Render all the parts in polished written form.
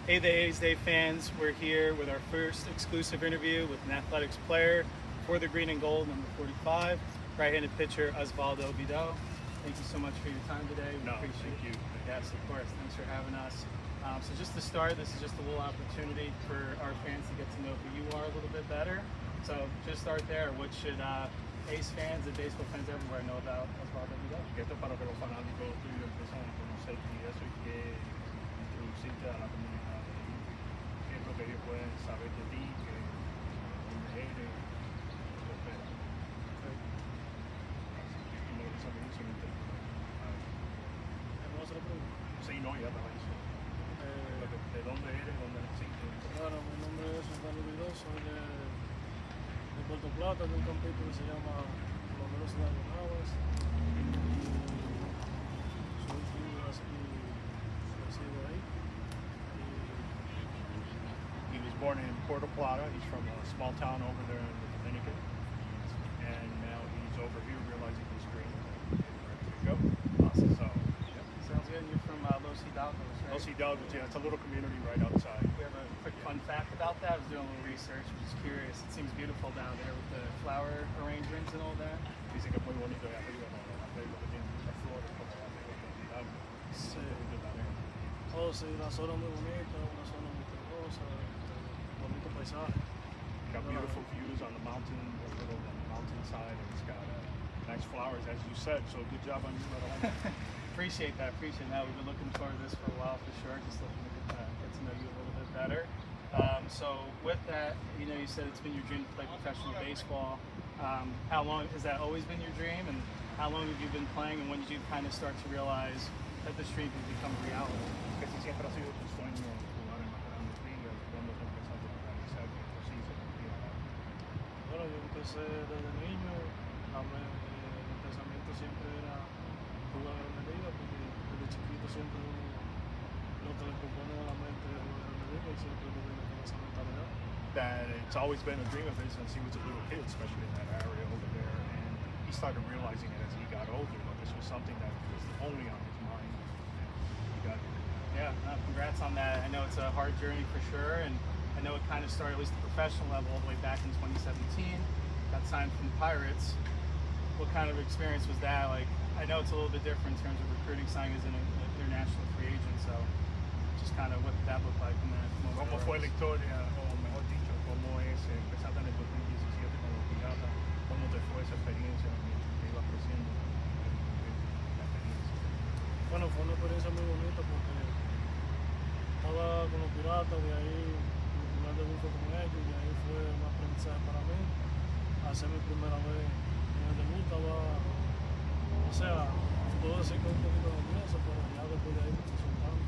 Hey, the A's Day fans, we're here with our first exclusive interview with an athletics player for the green and gold, number 45, right-handed pitcher Osvaldo Bido. Thank you so much for your time today. We appreciate thank you. Yes, of course. Thanks for having us. So just to start, this is just a little opportunity for our fans to get to know who you are a little bit better. So just start there. What should A's fans and baseball fans everywhere know about Osvaldo Bido? Esto es para que los fanáticos tuyos empiezan a conocerte y eso, y que introducirte a la comunidad, y qué es lo que ellos pueden saber de ti, que dónde eres, etcétera. Como los amigos se me interesan. ¿Cómo se lo pregunto? Sí, no, ya te lo hice. ¿De dónde eres? ¿Dónde naciste? Bueno, mi nombre es Osvaldo Bido, soy de Puerto Plata, de un campito que se llama Los Melos de Aguas. Soy fluido así, nacido ahí. He was born in Puerto Plata. He's from a small town over there in the Dominican, and now he's over here realizing his dream. Ready to go. Awesome. So, Sounds good. You're from Los Hidalgos, right? Los Hidalgos, yeah, it's a little community right outside. We have a quick fun fact about that. I was doing a little research, was just curious. It seems beautiful down there with the flower arrangements and all that. Dice que es muy bonito de arriba, ¿no? Arriba que tiene muchas flores como la de Los Hidalgos. Sí. De la arena. Oh, sí, una zona muy bonita, una zona muy hermosa, bonito paisaje. Got beautiful views on the mountain, a little on the mountainside, and it's got nice flowers, as you said. So good job on you, little. Appreciate that. We've been looking forward to this for a while for sure. Just looking to get to know you a little bit better. So with that, you know, you said it's been your dream to play professional baseball. How long has that always been your dream, and how long have you been playing, and when did you kind of start to realize that this dream could become a reality? Que si siempre ha sido tu sueño jugar en las grandes ligas, cuando te empezaste a realizar que esto sí se podía dar. Bueno, yo empecé desde niño, mi pensamiento siempre era jugar en la liga, porque desde chiquito siempre uno lo que le propone a la mente es jugar en la liga y siempre uno viene con esa mentalidad. That it's always been a dream of his since he was a little kid, especially in that area over there. And he started realizing it as he got older, that this was something that was only on his mind. And he got here. Yeah, congrats on that. I know it's a hard journey for sure, and I know it kind of started at least at the professional level all the way back in 2017. Got signed from the Pirates. What kind of experience was that? Like, I know it's a little bit different in terms of recruiting, signing as an international free agent, so just kind of what did that look like in that moment? ¿Cómo fue la historia, o mejor dicho, cómo es empezar en el 2017 con los Piratas? ¿Cómo te fue esa experiencia mientras te ibas creciendo? La experiencia. Bueno, fue una experiencia muy bonita porque estaba con los piratas, de ahí mi primer debut fue con ellos, y ahí fue un aprendizaje para mí. Hacer mi primera vez en el debut estaba, o sea, puedo decir que un poquito nervioso, pero ya después de ahí me fui soltando.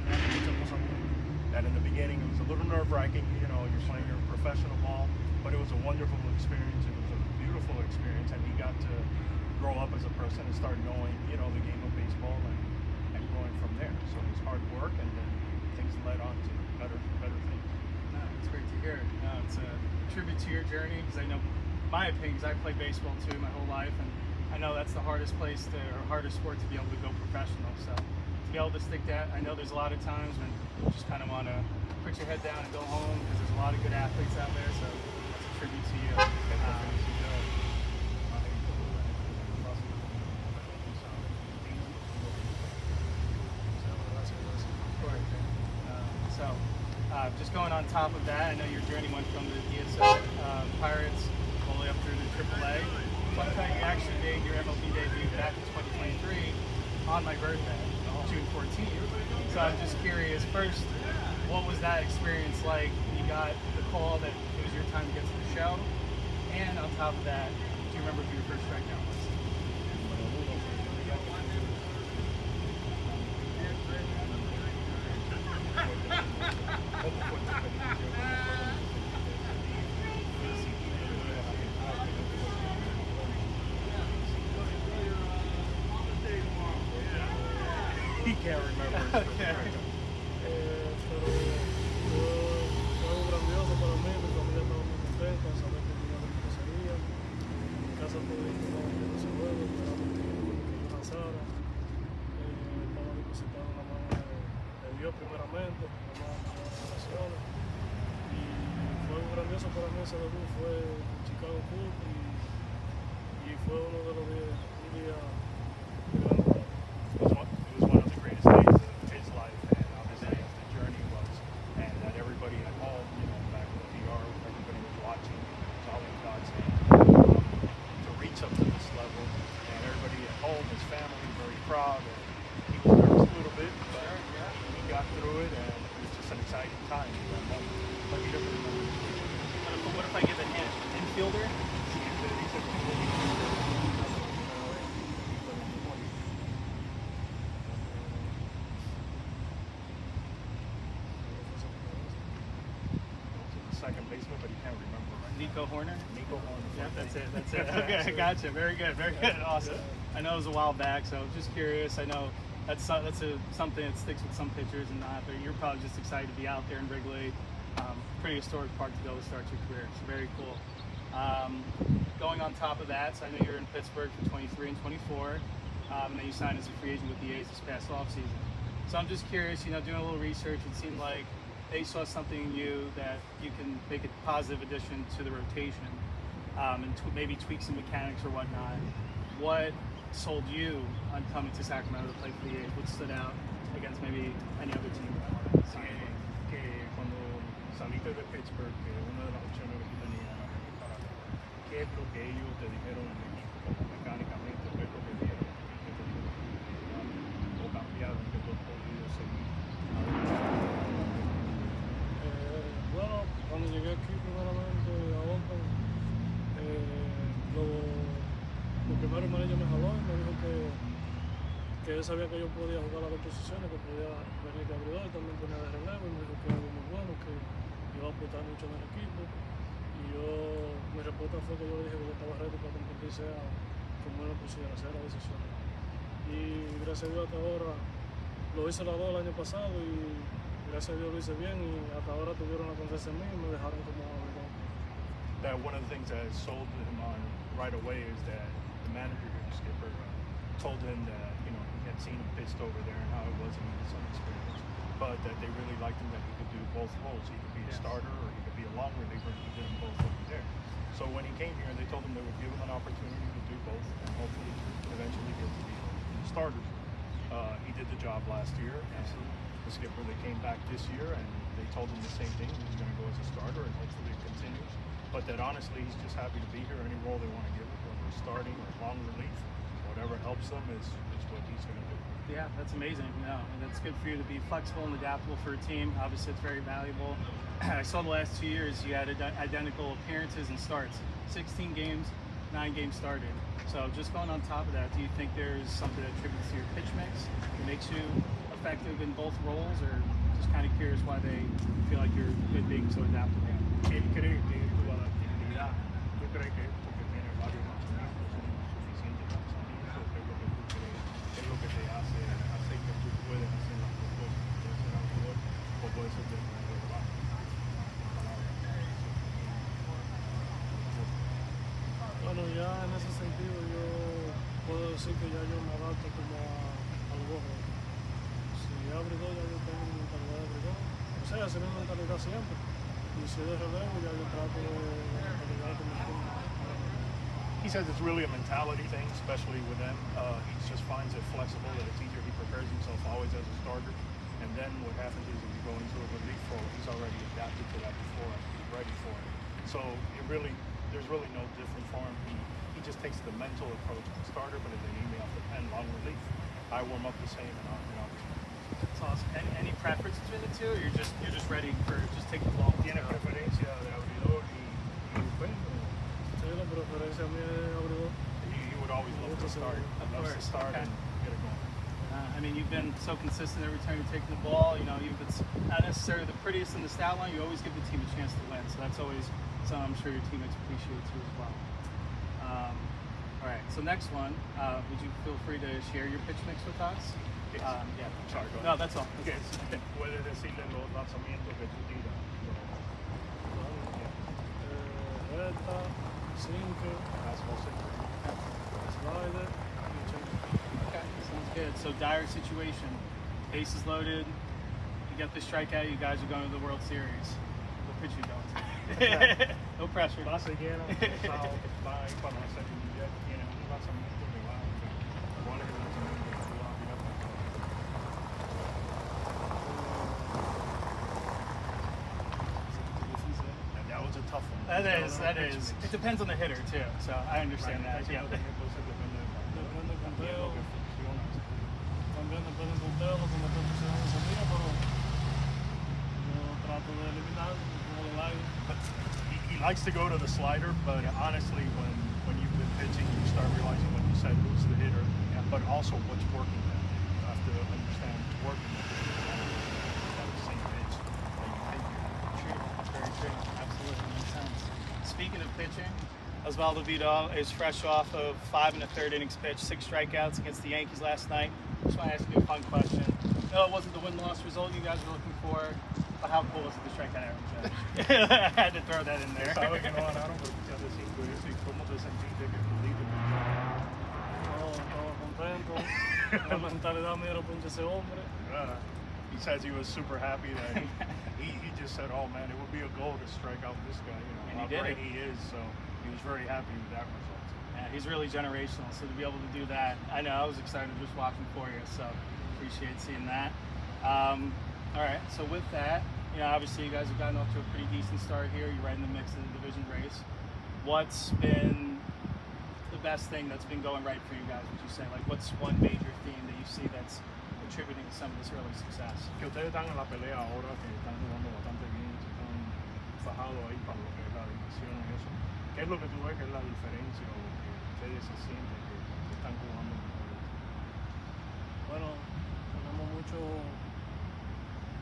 Muchas cosas buenas. That in the beginning it was a little nerve-wracking, you know, you're playing your professional ball, but it was a wonderful experience. It was a beautiful experience, and he got to grow up as a person and start knowing, you know, the game of baseball and growing from there. So it was hard work, and then things led on to better things. No, it's great to hear. No, it's a tribute to your journey, because I know, my opinion, because I played baseball too my whole life, and I know that's the hardest place to, or hardest sport to be able to go professional. So to be able to stick that, I know there's a lot of times when you just kind of want to put your head down and go home, because there's a lot of good athletes out there. So that's a tribute to you. Just going on top of that, I know your journey went from the DSL Pirates all the way up through to AAA. Fun fact, you actually made your MLB debut back in 2023 on my birthday, June 14th. So I'm just curious, first, what was that experience like when you got the call that it was your time to get to the show? And on top of that, do you remember who your first strikeout was? He can't remember. Pero fue algo grandioso para mí, mi familia estaba muy contenta, saber que mi vida sería. En mi casa todo el mundo estaba muy hermoso para mí ese debut fue en Chicago Cubs y fue uno de los días, un día muy grande. It was one of the greatest days of his life, and obviously as the journey was, and that everybody at home, back in the PR, everybody was watching. It was all in God's hand to reach up to this level, and everybody at home, his family, very proud. And he was nervous a little bit, but he got through it, and it was just an exciting time. But he doesn't remember. What if I give a hint? Infielder? Second baseman, but he can't remember right now. Nico Horner? Nico Horner. Yeah, that's it. Okay, gotcha. Very good, awesome. I know it was a while back, so just curious. I know that's something that sticks with some pitchers and not, but you're probably just excited to be out there in Wrigley. Pretty historic park to go to start your career. So very cool. Going on top of that, so I know you're in Pittsburgh for 23 and 24, and then you signed as a free agent with the A's this past offseason. So I'm just curious, doing a little research, it seemed like they saw something in you that you can make a positive addition to the rotation, and maybe tweak some mechanics or whatnot. What sold you on coming to Sacramento to play for the A's? What stood out against maybe any other team? Que cuando saliste de Pittsburgh, que una de las opciones que tú tenías era venir para acá, ¿qué es lo que ellos te dijeron en el equipo, como mecánicamente? ¿Qué es lo que vieron? ¿Qué te dijeron? ¿O cambiaron que tú has podido seguir? Bueno, cuando llegué aquí primeramente a Boston, lo primero el manager me jaló y me dijo que él sabía que yo podía jugar las dos posiciones, que podía venir de abridor, también ponía de relevo, y me dijo que era algo muy bueno, que iba a aportar mucho en el equipo. Y mi respuesta fue que yo le dije que yo estaba ready para competir, sea como él lo pusiera, hacer las decisiones. Y gracias a Dios hasta ahora lo hice las dos el año pasado y gracias a Dios lo hice bien y hasta ahora tuvieron la confianza en mí y me dejaron como abridor. That one of the things that sold him on right away is that the manager here, Skipper, told him that he had seen him pitched over there and how it was and he had some experience, but that they really liked him that he could do both roles. He could be a starter or he could be a long reliever, and he did them both over there. So when he came here, they told him they would give him an opportunity to do both and hopefully eventually get to be the starters. He did the job last year, and the skipper, they came back this year and they told him the same thing. He was going to go as a starter and hopefully it continues. But that honestly, he's just happy to be here. Any role they want to give him, whether it's starting or long relief, whatever helps them is what he's going to do. Yeah, that's amazing. And that's good for you to be flexible and adaptable for a team. Obviously, it's very valuable. I saw the last 2 years you had identical appearances and starts. 16 games, 9 games started. So just going on top of that, do you think there's something that attributes to your pitch mix that makes you effective in both roles, or just kind of curious why they feel like you're good being so adaptable? ¿Qué cree que tu adaptabilidad, tú crees que porque tienes varios lanzamientos son suficientes lanzamientos? ¿Qué es lo que tú crees? ¿Qué es lo que te hace que tú puedes hacer las dos cosas? Puedes ser abridor o puedes ser de bajo. Bueno, ya en ese sentido yo puedo decir que ya yo me adapto como al juego. Si abridor ya yo tengo mi mentalidad de abridor. O sea, esa es mi mentalidad siempre. Y si es de relevo ya yo trato de llegar con mi equipo. He says it's really a mentality thing, especially with them. He just finds it flexible, that it's easier. He prepares himself always as a starter. And then what happens is if you go into a relief role, he's already adapted to that before and he's ready for it. So there's really no different for him. He just takes the mental approach as a starter, but if they need me off the pen, long relief, I warm up the same and I'll be fine. That's awesome. Any preference between the two, or you're just ready for just take the ball? ¿Tiene preferencia de abridor y bullpen? Sí, la preferencia mía es abridor. He would always love to start. Of Loves to course, start okay. and get it going. I mean, you've been so consistent every time you're taking the ball. Even if it's not necessarily the prettiest in the stat line, you always give the team a chance to win. So that's always something I'm sure your teammates appreciate too as well. All right, so next one, would you feel free to share your pitch mix with us? Yes. Yeah. Sorry, go No, ahead. that's all. Okay, puedes decirle los lanzamientos que tú tiras. Recta, sinker, Fastball, sinker. slider y change. Okay, sounds good. So dire situation, bases loaded, you get the strikeout, you guys are going to the World Series. What pitch you going to? No pressure. Base llena, foul, va ahí para hacer ya tiene un lanzamiento que va, ¿cuál es el lanzamiento que tú vas a tirar para acá? And that was a tough one. That is. It depends on the hitter too, so I understand that. Yeah. Entonces depende Depende del de conteo. lo que funciona. También depende del conteo, lo que me esté funcionando ese día, pero yo trato de eliminar como el aire. But he likes to go to the slider, but honestly, when you've been pitching, you start realizing, like you said, who's the hitter, but also what's working that day. You have to understand what's working that day. Have the same pitch that you think you have. True. Very true. Absolutely makes sense. Speaking of pitching, Osvaldo Bido is fresh off of 5 1/3 innings pitched, 6 strikeouts against the Yankees last night. Just want to ask you a fun question. No, it wasn't the win-loss result you guys were looking for, but how cool was it, the strikeout average? I had to throw that in there. Sabe que no ganaron, pero escuchaste 5 y eso, ¿y cómo te sentiste que pudiste? Estaba contento. La mentalidad mía era pinche ese hombre. He says he was super happy that he just said, oh man, it would be a goal to strike out this guy. You know And how he did great it. he is, so he was very happy with that result. Yeah, he's really generational, so to be able to do that, I know I was excited just watching for you, so appreciate seeing that. All right, so with that, you know, obviously you guys have gotten off to a pretty decent start here. You're right in the mix of the division race. What's been the best thing that's been going right for you guys, would you say? Like, what's one major theme that you see that's contributing to some of this early success? Que ustedes están en la pelea ahora, que están jugando bastante bien, se están fajados ahí para lo que es la división y eso. ¿Qué es lo que tú ves que es la diferencia o que ustedes se sienten que están jugando mejor? Bueno, tenemos mucho.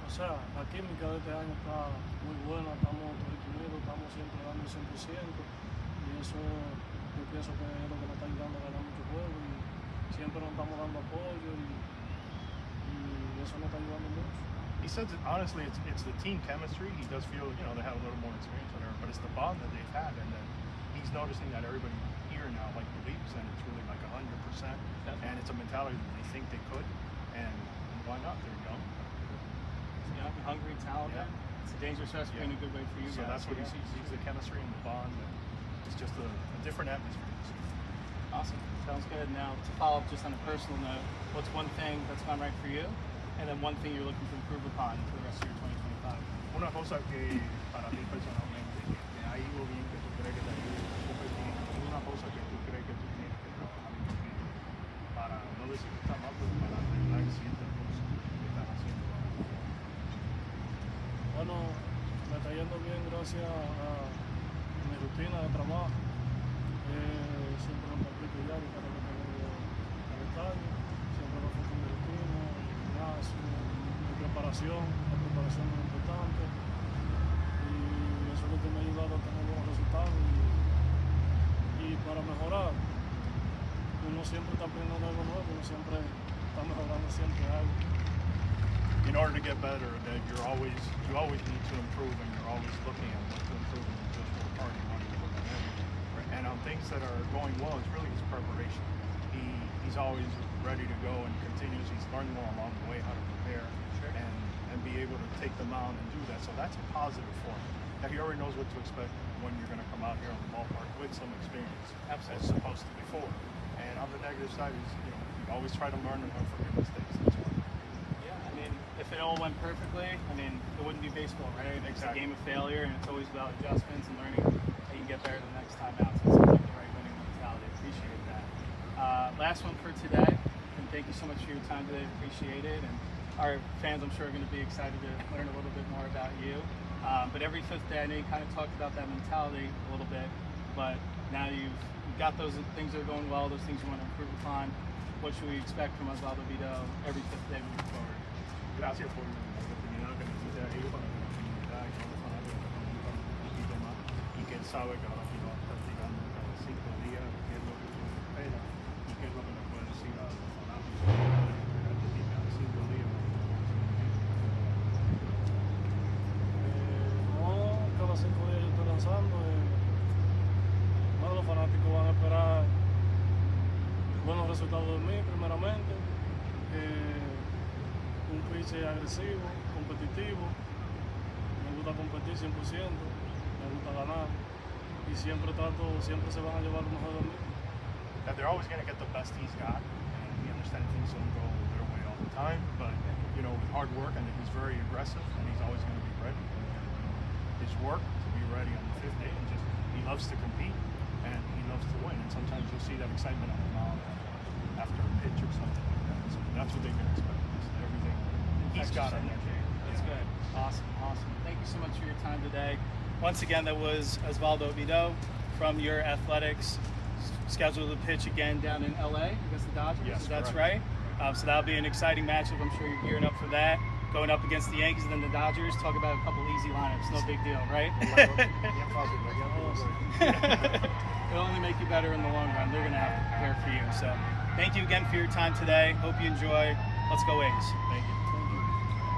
O sea, la química de este año está muy buena, estamos unidos, estamos siempre dando el 100%, y eso yo pienso que es lo que nos está ayudando a ganar mucho juego, y siempre nos estamos dando apoyo, y eso nos está ayudando mucho. He says that honestly, it's the team chemistry. He does feel, you know, they have a little more experience on there, but it's the bond that they've had, and then he's noticing that everybody here now like believes, and it's really like 100%, and it's a mentality that they think they could, and why not? They're young. You know, hungry, talented. Yeah. It's a dangerous recipe in a good way for you So guys. that's what he sees. He sees the chemistry and the bond, and it's just a different atmosphere. Awesome. Sounds good. Now, to follow up just on a personal note, what's one thing that's gone right for you, and then one thing you're looking to improve upon for the rest of your 2025? Una cosa que para ti personalmente que ha ido bien, que tú crees que te ha ido súper bien, y una cosa que tú crees que tú tienes que trabajar muy bien para no decir que está mal, pero para arreglar ciertas cosas que estás haciendo ahora. Bueno, me está yendo bien gracias a mi rutina de trabajo. Siempre me aplico diario cada vez que voy al estadio. Siempre me enfoco en mi rutina, el gimnasio, mi preparación. La preparación es muy importante. Y eso es lo que me ha ayudado a tener buenos resultados. Y para mejorar, uno siempre está aprendiendo algo nuevo, uno siempre está mejorando siempre algo. In order to get better, that you always need to improve, and you're always looking at what to improve, and just work hard and want to put in there. And on things that are going well, it's really his preparation. He's always ready to go and continues. He's learned more along the way how to prepare and be able to take them out and do that. So that's a positive for him. Now he already knows what to expect when you're going to come out here on the ballpark with some experience, as opposed to before. And on the negative side is, you know, you always try to learn from your mistakes. That's one. Yeah, I mean, if it all went perfectly, I mean, it wouldn't be baseball, right? It's a Exactly. game of failure, and it's always about adjustments and learning how you can get better the next time out. So it seems like the right winning mentality. Appreciate that. Last one for today, and thank you so much for your time today. Appreciate it. And our fans, I'm sure, are going to be excited to learn a little bit more about you. But every fifth day, I know you kind of talked about that mentality a little bit, but now you've got those things that are going well, those things you want to improve upon. What should we expect from Osvaldo Bido every fifth day moving forward? Gracias por la oportunidad que nos diste ahí para que la comunidad y todos los fanáticos nos conozcan un poquito más, y que él sabe que ahora aquí va a estar practicando cada 5 días qué es lo que tú esperas y qué es lo que le puedes decir a los fanáticos de ti cada 5 días. No, cada 5 días yo estoy lanzando. Bueno, los fanáticos van a esperar buenos resultados de mí, primeramente. Un pitch agresivo, competitivo. Me gusta gusta competir 100%, me gusta ganar y siempre se van a llevar lo mejor de mí. That they're always going to get the best he's got, and we understand things don't go their way all the time, but you know, with hard work, I think he's very aggressive, and he's always going to be ready. His work to be ready on the 5th day, and just he loves to compete, and he loves to win, and sometimes you'll see that excitement on the mound after a pitch or something like that. So that's what they can expect. Everything he's got on that game. That's good. Awesome. Thank you so much for your time today. Once again, that was Osvaldo Bido from your Athletics, scheduled to pitch again down in LA against the Dodgers. Yes, that's correct. right. So that'll be an exciting matchup. I'm sure you're gearing up for that. Going up against the Yankees and then the Dodgers. Talk about a couple easy lineups. No big deal, right? It'll only make you better in the long run. They're going to have to prepare for you. So thank you again for your time today. Hope you enjoy. Let's go A's. Thank you.